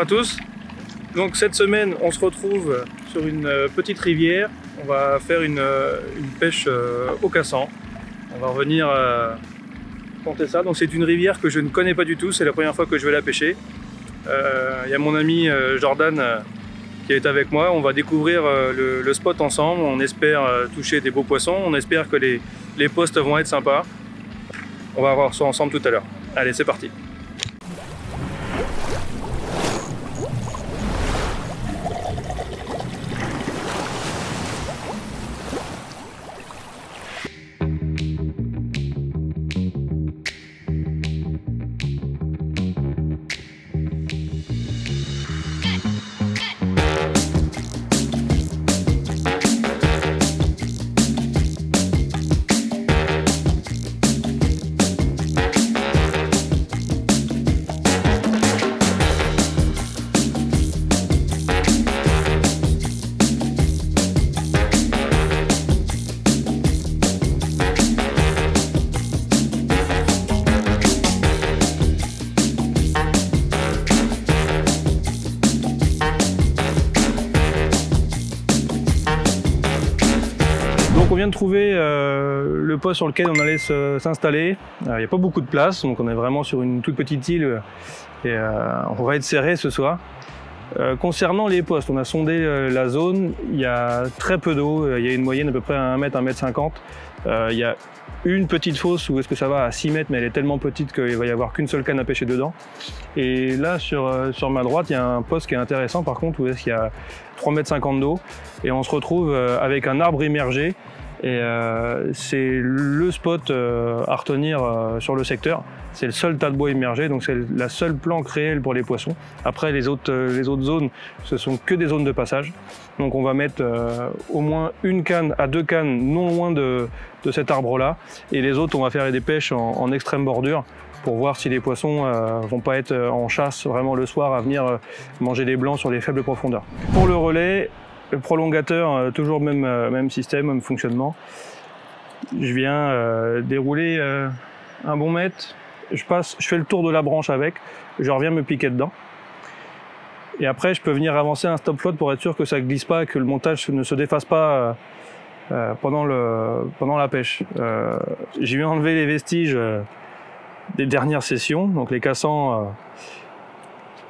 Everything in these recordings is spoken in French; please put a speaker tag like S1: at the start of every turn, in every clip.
S1: tous. Donc cette semaine, on se retrouve sur une petite rivière. On va faire une pêche au cassan. On va revenir tenter ça. Donc c'est une rivière que je ne connais pas du tout. C'est la première fois que je vais la pêcher. Il y a mon ami Jordan qui est avec moi. On va découvrir le spot ensemble. On espère toucher des beaux poissons. On espère que les postes vont être sympas. On va voir ça ensemble tout à l'heure. Allez, c'est parti. Donc on vient de trouver le poste sur lequel on allait s'installer. Il n'y a pas beaucoup de place, donc on est vraiment sur une toute petite île et on va être serré ce soir. Concernant les postes, on a sondé la zone, il y a très peu d'eau, il y a une moyenne à peu près à 1 mètre, 1 mètre 50. Il y a une petite fosse où est-ce que ça va à 6 mètres, mais elle est tellement petite qu'il va y avoir qu'une seule canne à pêcher dedans. Et là sur ma droite, il y a un poste qui est intéressant par contre, où est-ce qu'il y a 3 mètres 50 d'eau et on se retrouve avec un arbre immergé. Et c'est le spot à retenir sur le secteur. C'est le seul tas de bois immergé, donc c'est la seule planque réelle pour les poissons. Après les autres zones, ce sont que des zones de passage. Donc on va mettre au moins 1 canne à 2 cannes non loin de cet arbre-là. Et les autres, on va faire des pêches en extrême bordure pour voir si les poissons vont pas être en chasse vraiment le soir à venir manger les blancs sur les faibles profondeurs. Pour le relais, le prolongateur, toujours même système, même fonctionnement. Je viens dérouler un bon mètre, je fais le tour de la branche avec, je reviens me piquer dedans. Et après, je peux venir avancer un stop float pour être sûr que ça ne glisse pas et que le montage ne se défasse pas pendant la pêche. J'ai viens enlever les vestiges des dernières sessions, donc les cassants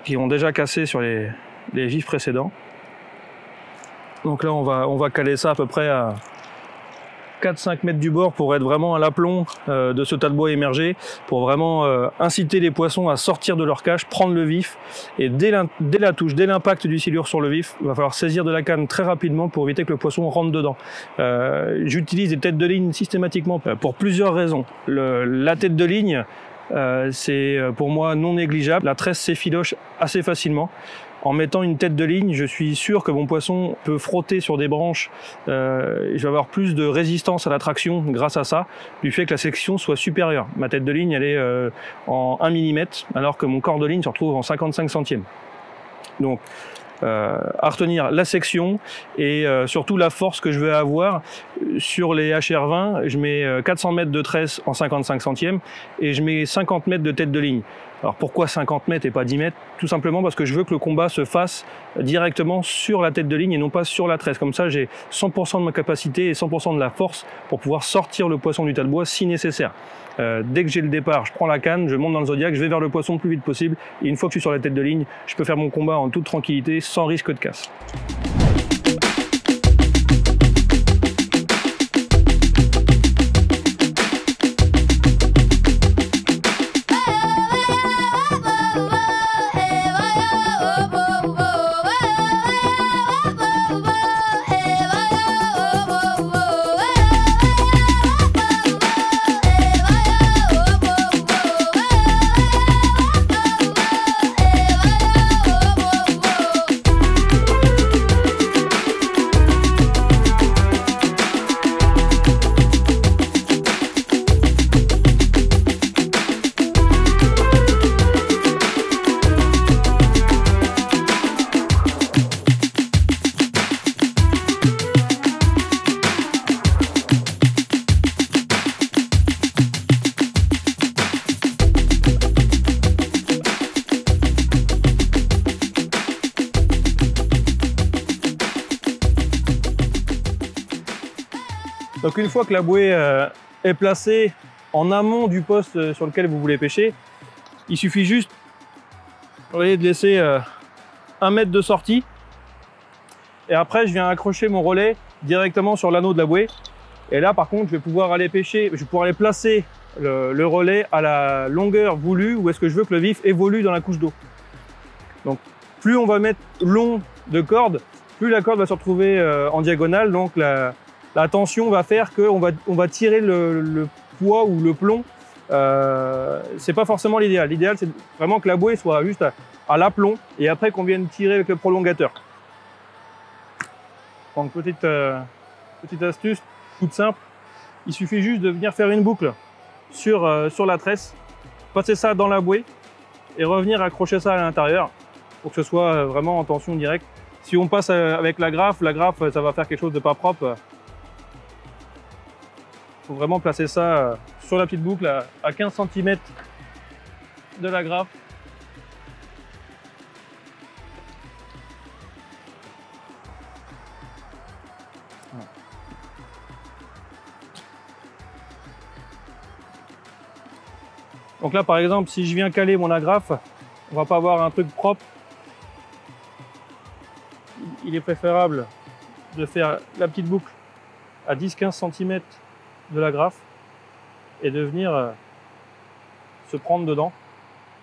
S1: qui ont déjà cassé sur les gifs précédents. Donc là, on va caler ça à peu près à 4-5 mètres du bord pour être vraiment à l'aplomb de ce tas de bois émergé, pour vraiment inciter les poissons à sortir de leur cache, prendre le vif. Et dès la touche, dès l'impact du silure sur le vif, il va falloir saisir de la canne très rapidement pour éviter que le poisson rentre dedans. J'utilise des têtes de ligne systématiquement pour plusieurs raisons. La tête de ligne, c'est pour moi non négligeable. La tresse s'effiloche assez facilement. En mettant une tête de ligne, je suis sûr que mon poisson peut frotter sur des branches. Je vais avoir plus de résistance à la traction grâce à ça, du fait que la section soit supérieure. Ma tête de ligne, elle est en 1 mm, alors que mon corps de ligne se retrouve en 55 centièmes. Donc, à retenir la section et surtout la force que je veux avoir. Sur les HR20, je mets 400 mètres de tresse en 55 centièmes et je mets 50 mètres de tête de ligne. Alors pourquoi 50 mètres et pas 10 mètres? Tout simplement parce que je veux que le combat se fasse directement sur la tête de ligne et non pas sur la tresse. Comme ça, j'ai 100% de ma capacité et 100% de la force pour pouvoir sortir le poisson du tas de bois si nécessaire. Dès que j'ai le départ, je prends la canne, je monte dans le zodiaque, je vais vers le poisson le plus vite possible. Et une fois que je suis sur la tête de ligne, je peux faire mon combat en toute tranquillité, sans risque de casse. Donc une fois que la bouée est placée en amont du poste sur lequel vous voulez pêcher, il suffit juste, vous voyez, de laisser 1 mètre de sortie. Et après, je viens accrocher mon relais directement sur l'anneau de la bouée. Et là, par contre, je vais pouvoir aller pêcher, je vais pouvoir aller placer le relais à la longueur voulue où est-ce que je veux que le vif évolue dans la couche d'eau. Donc, plus on va mettre long de corde, plus la corde va se retrouver en diagonale. Donc, la tension va faire qu'on va tirer le poids ou le plomb. C'est pas forcément l'idéal. L'idéal, c'est vraiment que la bouée soit juste à l'aplomb et après qu'on vienne tirer avec le prolongateur. Donc, petite astuce toute simple, il suffit juste de venir faire une boucle sur la tresse, passer ça dans la bouée et revenir accrocher ça à l'intérieur pour que ce soit vraiment en tension directe. Si on passe avec la graffe, ça va faire quelque chose de pas propre. Il faut vraiment placer ça sur la petite boucle à 15 cm de la graffe. Donc là, par exemple, si je viens caler mon agrafe, on va pas avoir un truc propre. Il est préférable de faire la petite boucle à 10-15 cm de l'agrafe et de venir se prendre dedans.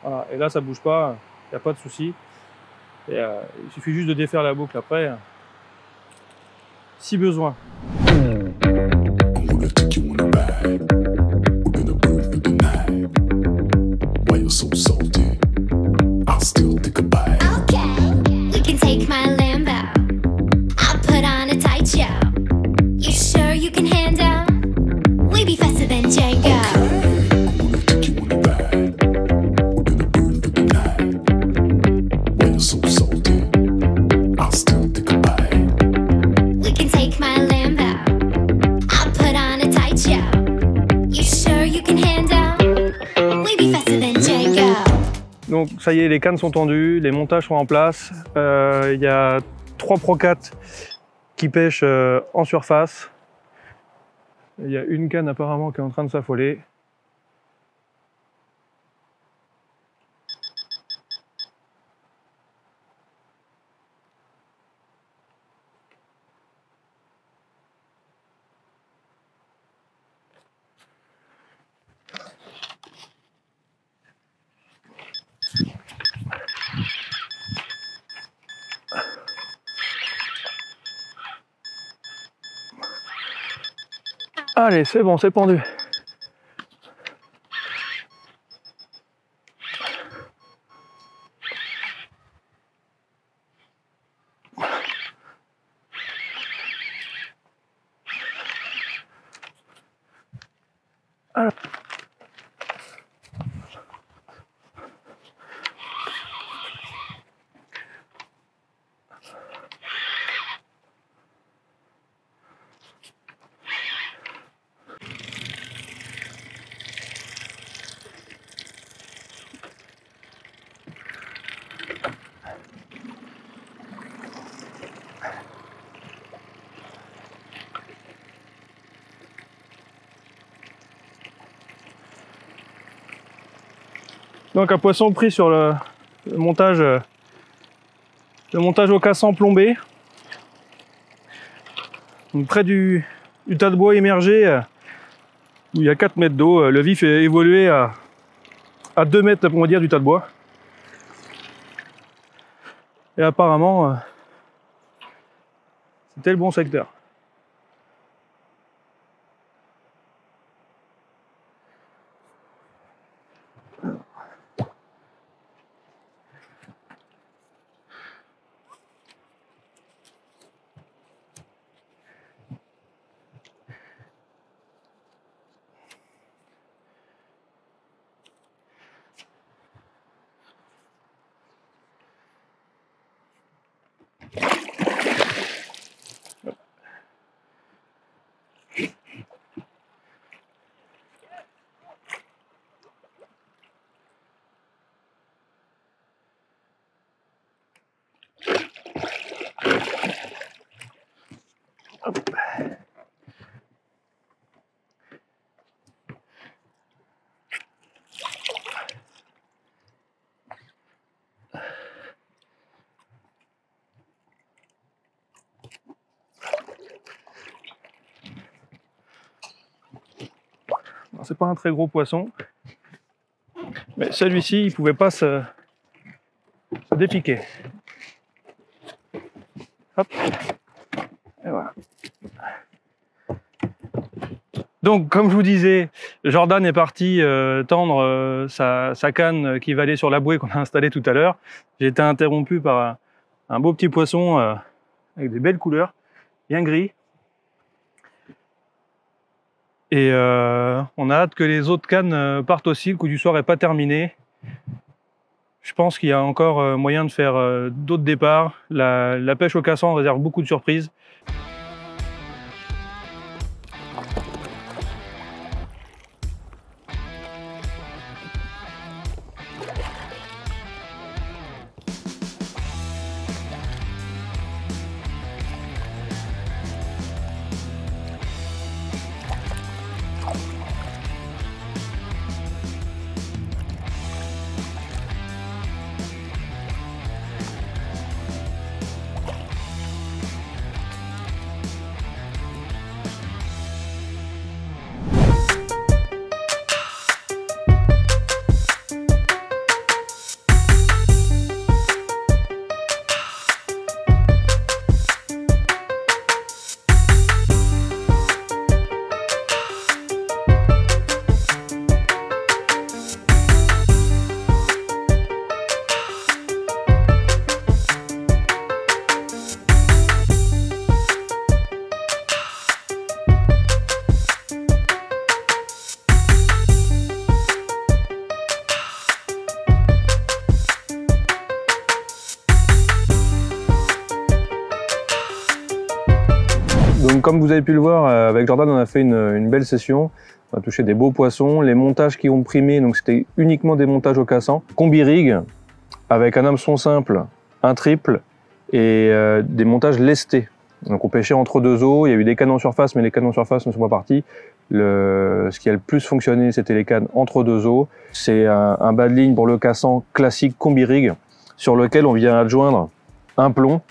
S1: Voilà. Et là, ça bouge pas, il n'y a pas de souci. Et il suffit juste de défaire la boucle après, si besoin.
S2: So salty, I'll still take a bite. Okay, we can take my Lambo. I'll put on a tight show. You sure you can handle? We be faster than Django. Okay, I'm gonna take you on a ride. We're gonna burn for the night. Well, you're so salty, I'll still take a bite. We can take my Lambo. I'll put on a tight show. You sure you can handle? We be faster than Django.
S1: Donc ça y est, les cannes sont tendues, les montages sont en place. Il y a 3 Pro4 qui pêchent en surface. Il y a une canne apparemment qui est en train de s'affoler. Allez, c'est bon, c'est pendu. Alors. Donc un poisson pris sur le montage au cassant plombé. Donc près du tas de bois émergé où il y a 4 mètres d'eau. Le vif est évolué à 2 mètres, on va dire, du tas de bois. Et apparemment, c'était le bon secteur. C'est pas un très gros poisson, mais celui-ci, il pouvait pas se dépiquer. Hop, et voilà. Donc, comme je vous disais, Jordan est parti tendre sa canne qui va aller sur la bouée qu'on a installée tout à l'heure. J'ai été interrompu par un beau petit poisson avec des belles couleurs, bien gris. Et on a hâte que les autres cannes partent aussi. Le coup du soir n'est pas terminé. Je pense qu'il y a encore moyen de faire d'autres départs. La pêche au cassan réserve beaucoup de surprises. Donc comme vous avez pu le voir, avec Jordan on a fait une belle session. On a touché des beaux poissons. Les montages qui ont primé, donc c'était uniquement des montages au cassan. Combi rig avec un hameçon simple, un triple et des montages lestés. Donc on pêchait entre deux eaux. Il y a eu des cannes en surface, mais les cannes en surface ne sont pas partis. Ce qui a le plus fonctionné, c'était les cannes entre deux eaux. C'est un bas de ligne pour le cassan classique combi rig sur lequel on vient adjoindre un plomb.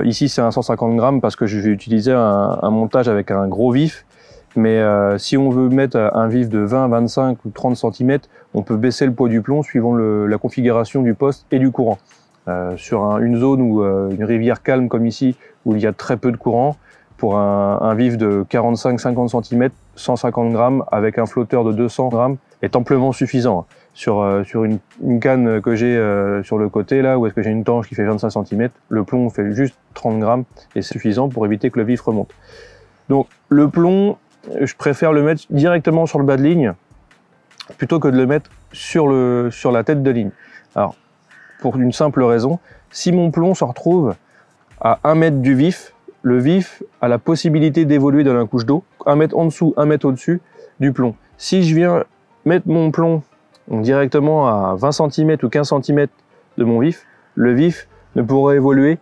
S1: Ici c'est un 150 grammes parce que je vais utiliser un montage avec un gros vif, mais si on veut mettre un vif de 20, 25 ou 30 cm, on peut baisser le poids du plomb suivant la configuration du poste et du courant. Sur une zone où une rivière calme comme ici, où il y a très peu de courant, pour un vif de 45-50 cm, 150 grammes avec un flotteur de 200 grammes est amplement suffisant. Sur une canne que j'ai sur le côté, là, où est-ce que j'ai une tanche qui fait 25 cm, le plomb fait juste 30 grammes et c'est suffisant pour éviter que le vif remonte. Donc le plomb, je préfère le mettre directement sur le bas de ligne plutôt que de le mettre sur la tête de ligne. Alors, pour une simple raison, si mon plomb se retrouve à 1 mètre du vif, le vif a la possibilité d'évoluer dans la couche d'eau, 1 mètre en dessous, 1 mètre au-dessus du plomb. Si je viens mettre mon plomb directement à 20 cm ou 15 cm de mon vif, le vif ne pourra évoluer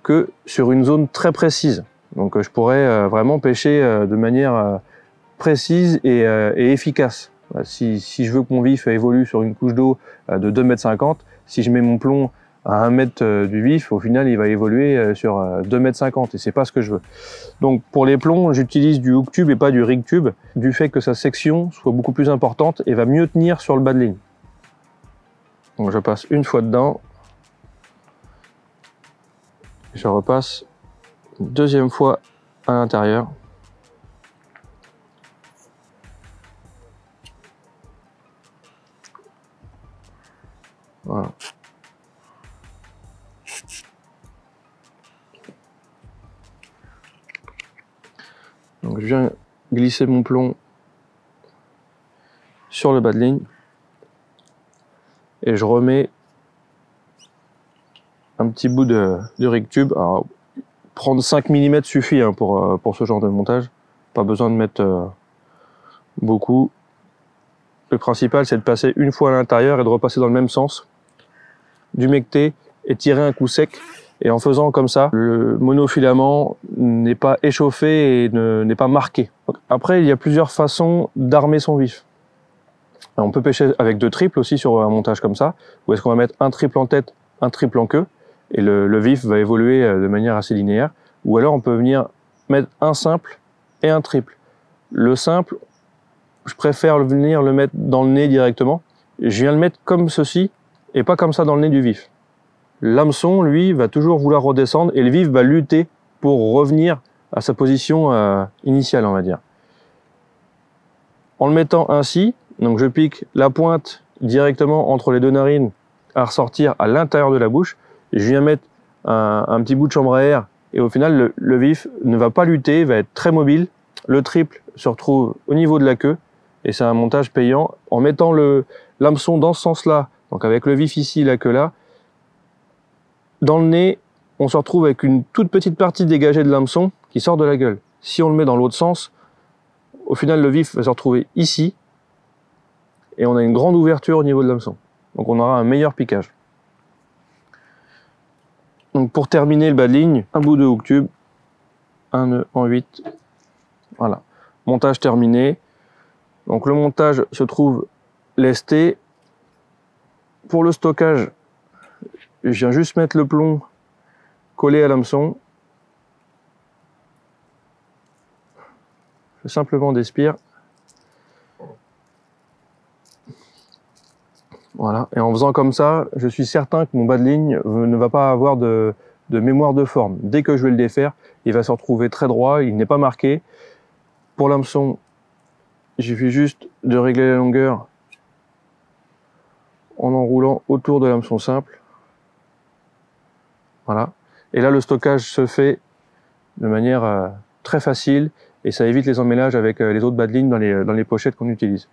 S1: que sur une zone très précise. Donc je pourrais vraiment pêcher de manière précise et efficace. Si je veux que mon vif évolue sur une couche d'eau de 2,50 m, si je mets mon plomb à 1 mètre du vif, au final il va évoluer sur 2,50 m et c'est pas ce que je veux. Donc pour les plombs, j'utilise du hook tube et pas du rig tube, du fait que sa section soit beaucoup plus importante et va mieux tenir sur le bas de ligne. Donc je passe une fois dedans, je repasse une deuxième fois à l'intérieur. Voilà. Donc je viens glisser mon plomb sur le bas de ligne et je remets un petit bout de rig tube. Alors, prendre 5 mm suffit hein, pour ce genre de montage, pas besoin de mettre beaucoup. Le principal c'est de passer une fois à l'intérieur et de repasser dans le même sens, d'humecter et tirer un coup sec. Et en faisant comme ça, le monofilament n'est pas échauffé et n'est pas marqué. Donc, après, il y a plusieurs façons d'armer son vif. Alors, on peut pêcher avec 2 triples aussi sur un montage comme ça, où est-ce qu'on va mettre un triple en tête, un triple en queue, et le vif va évoluer de manière assez linéaire. Ou alors on peut venir mettre un simple et un triple. Le simple, je préfère venir le mettre dans le nez directement. Je viens le mettre comme ceci et pas comme ça dans le nez du vif. L'hameçon, lui, va toujours vouloir redescendre et le vif va lutter pour revenir à sa position initiale, on va dire. En le mettant ainsi, donc je pique la pointe directement entre les deux narines à ressortir à l'intérieur de la bouche. Et je viens mettre un petit bout de chambre à air et au final, le vif ne va pas lutter, va être très mobile. Le triple se retrouve au niveau de la queue et c'est un montage payant. En mettant l'hameçon dans ce sens-là, donc avec le vif ici, la queue là, dans le nez, on se retrouve avec une toute petite partie dégagée de l'hameçon qui sort de la gueule. Si on le met dans l'autre sens, au final, le vif va se retrouver ici et on a une grande ouverture au niveau de l'hameçon. Donc on aura un meilleur piquage. Donc pour terminer le bas de ligne, un bout de hook tube, un nœud en 8. Voilà, montage terminé. Donc le montage se trouve lesté. Pour le stockage, je viens juste mettre le plomb collé à l'hameçon. Je simplement d'espire. Voilà, et en faisant comme ça, je suis certain que mon bas de ligne ne va pas avoir de mémoire de forme. Dès que je vais le défaire, il va se retrouver très droit, il n'est pas marqué. Pour l'hameçon, il suffit juste de régler la longueur en enroulant autour de l'hameçon simple. Voilà. Et là, le stockage se fait de manière très facile et ça évite les emmêlages avec les autres bas de ligne dans les pochettes qu'on utilise.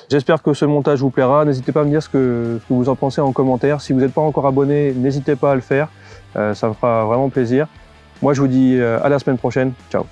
S1: J'espère que ce montage vous plaira. N'hésitez pas à me dire ce que vous en pensez en commentaire. Si vous n'êtes pas encore abonné, n'hésitez pas à le faire. Ça me fera vraiment plaisir. Moi, je vous dis à la semaine prochaine. Ciao.